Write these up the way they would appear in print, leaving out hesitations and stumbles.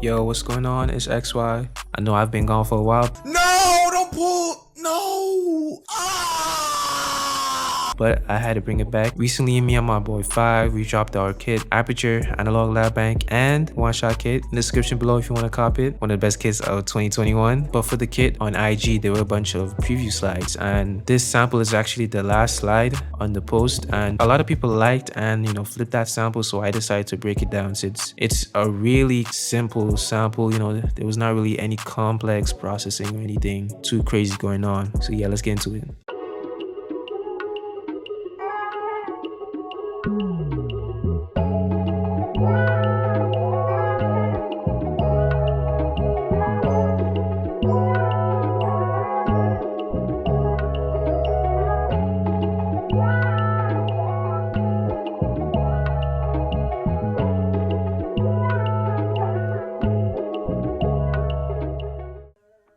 Yo, what's going on? It's XY. I know I've been gone for a while. No, don't pull. No. But I had to bring it back. Recently, me and my boy 5, we dropped our kit, Aperture, Analog Lab Bank, and One Shot Kit. In the description below if you want to copy it. One of the best kits of 2021. But for the kit on IG, there were a bunch of preview slides. And this sample is actually the last slide on the post. And a lot of people liked and, flipped that sample. So I decided to break it down since it's a really simple sample. There was not really any complex processing or anything too crazy going on. So yeah, let's get into it.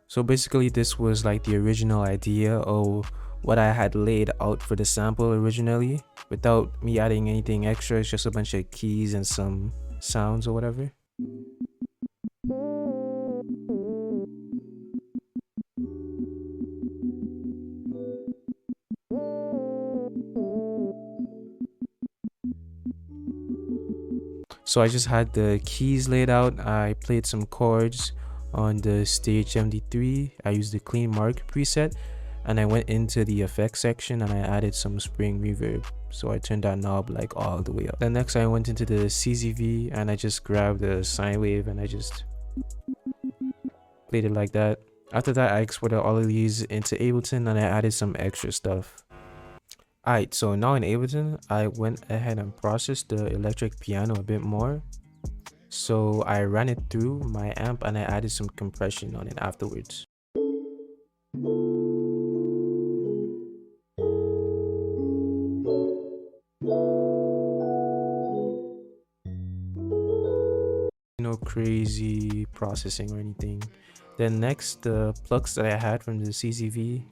So basically this was like the original idea of what I had laid out for the sample originally without me adding anything extra. It's just a bunch of keys and some sounds or whatever. So I just had the keys laid out. I played some chords on the stage MD3. I used the clean mark preset and I went into the effects section and I added some spring reverb. So I turned that knob like all the way up. Then next I went into the CZV and I just grabbed the sine wave and I just played it like that. After that I exported all of these into Ableton and I added some extra stuff. Alright, so now in Ableton I went ahead and processed the electric piano a bit more. So I ran it through my amp and I added some compression on it afterwards. No crazy processing or anything. Then next, the plucks that I had from the CZV,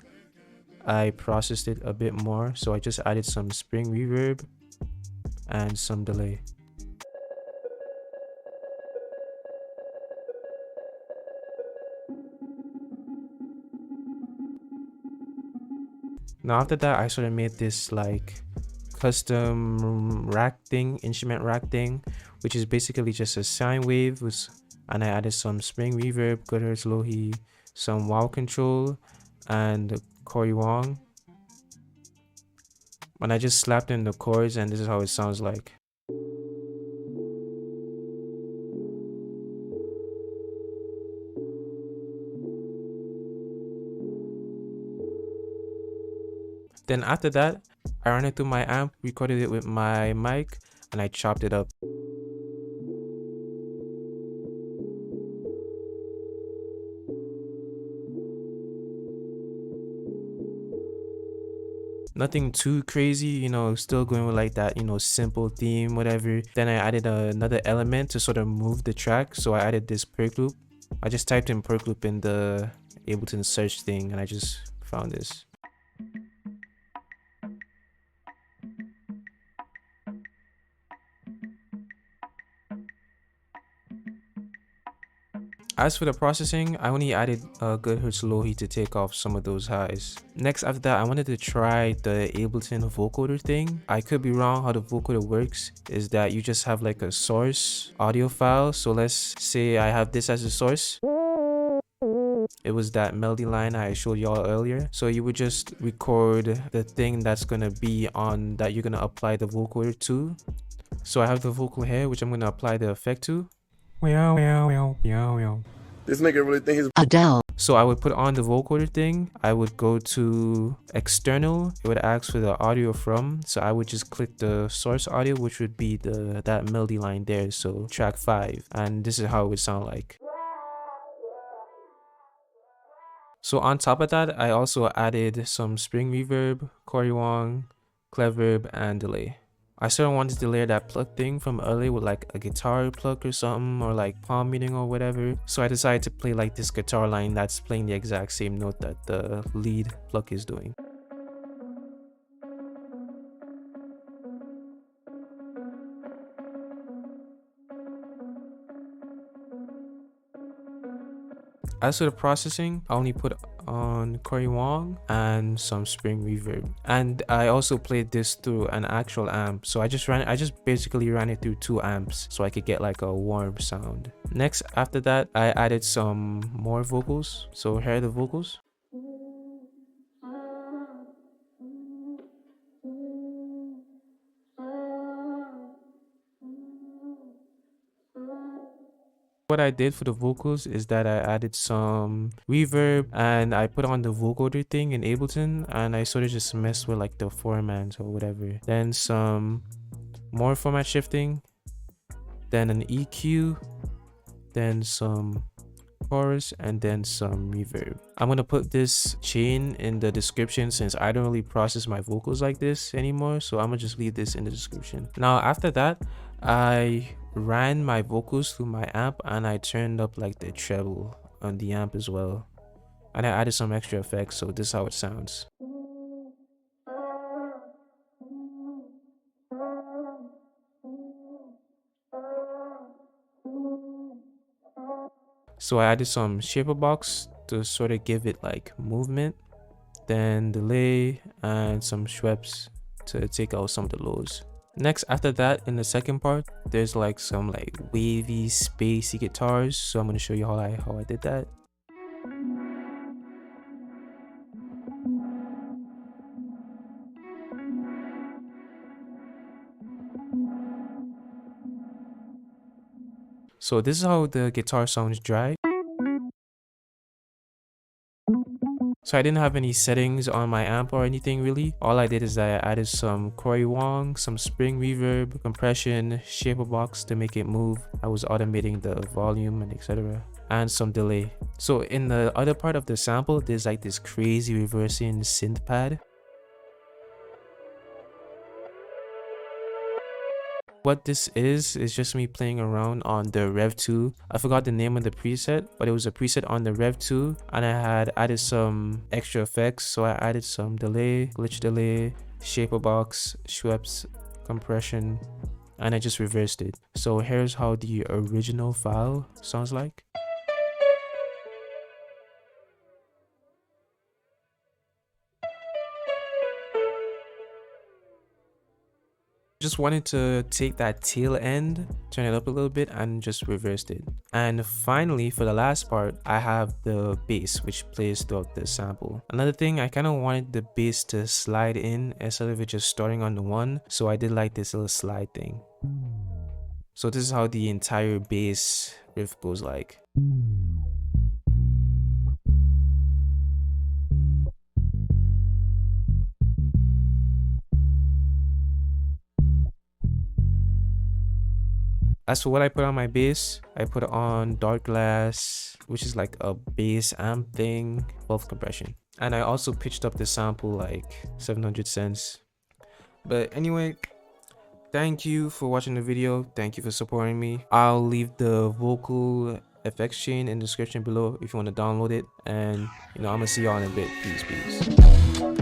I processed it a bit more. So I just added some spring reverb and some delay. Now after that I sort of made this like custom rack thing, instrument rack thing, which is basically just a sine wave and I added some spring reverb, good hertz low he, some wow control and Corey Wong, and I just slapped in the chords and this is how it sounds like. Then after that, I ran it through my amp, recorded it with my mic, and I chopped it up. Nothing too crazy, still going with like that, simple theme, whatever. Then I added another element to sort of move the track. So I added this PERCLOOP. I just typed in PERCLOOP in the Ableton search thing and I just found this. As for the processing, I only added a good hertz low heat to take off some of those highs. Next after that, I wanted to try the Ableton vocoder thing. I could be wrong. How the vocoder works is that you just have like a source audio file. So let's say I have this as a source. It was that melody line I showed y'all earlier. So you would just record the thing that's gonna be on that you're gonna apply the vocoder to. So I have the vocal here, which I'm gonna apply the effect to. This nigga really think he's Adele. So I would put on the vocoder thing. I would go to external. It would ask for the audio from. So I would just click the source audio, which would be that melody line there. So track 5. And this is how it would sound like. So on top of that, I also added some spring reverb, Corey Wong, cleverb, and delay. I sort of wanted to layer that pluck thing from earlier with like a guitar pluck or something, or like palm muting or whatever. So I decided to play like this guitar line that's playing the exact same note that the lead pluck is doing. As for the processing, I only put on Corey Wong and some spring reverb, and I also played this through an actual amp. So I just basically ran it through 2 amps so I could get like a warm sound. Next, after that, I added some more vocals. So here are the vocals. What I did for the vocals is that I added some reverb and I put on the vocoder thing in Ableton, and I sort of just messed with like the formats or whatever. Then some more format shifting, then an EQ, then some chorus, and then some reverb. I'm gonna put this chain in the description since I don't really process my vocals like this anymore, so I'm gonna just leave this in the description. Now after that, I ran my vocals through my amp and I turned up like the treble on the amp as well, and I added some extra effects, so this is how it sounds. So I added some shaper box to sort of give it like movement, then delay and some Schweppes to take out some of the lows. Next, after that, in the second part, there's like some like wavy spacey guitars, so I'm going to show you how I did that. So this is how the guitar sounds dry. So I didn't have any settings on my amp or anything really. All I did is that I added some Corey Wong, some spring reverb, compression, shaper box to make it move. I was automating the volume and etc. and some delay. So in the other part of the sample, there's like this crazy reversing synth pad. What this is just me playing around on the Rev 2. I forgot the name of the preset, but it was a preset on the Rev 2, and I had added some extra effects. So I added some delay, glitch delay, shaper box, Schweppes, compression, and I just reversed it. So here's how the original file sounds like. Just wanted to take that tail end, turn it up a little bit, and just reversed it. And finally, for the last part, I have the bass, which plays throughout the sample. Another thing, I kind of wanted the bass to slide in instead of it just starting on the 1, so I did like this little slide thing. So this is how the entire bass riff goes like. As for what I put on my bass, I put on Dark Glass, which is like a bass amp thing, both compression. And I also pitched up the sample like 700 cents. But anyway, thank you for watching the video. Thank you for supporting me. I'll leave the vocal effects chain in the description below if you want to download it. And I'm gonna see y'all in a bit. Peace.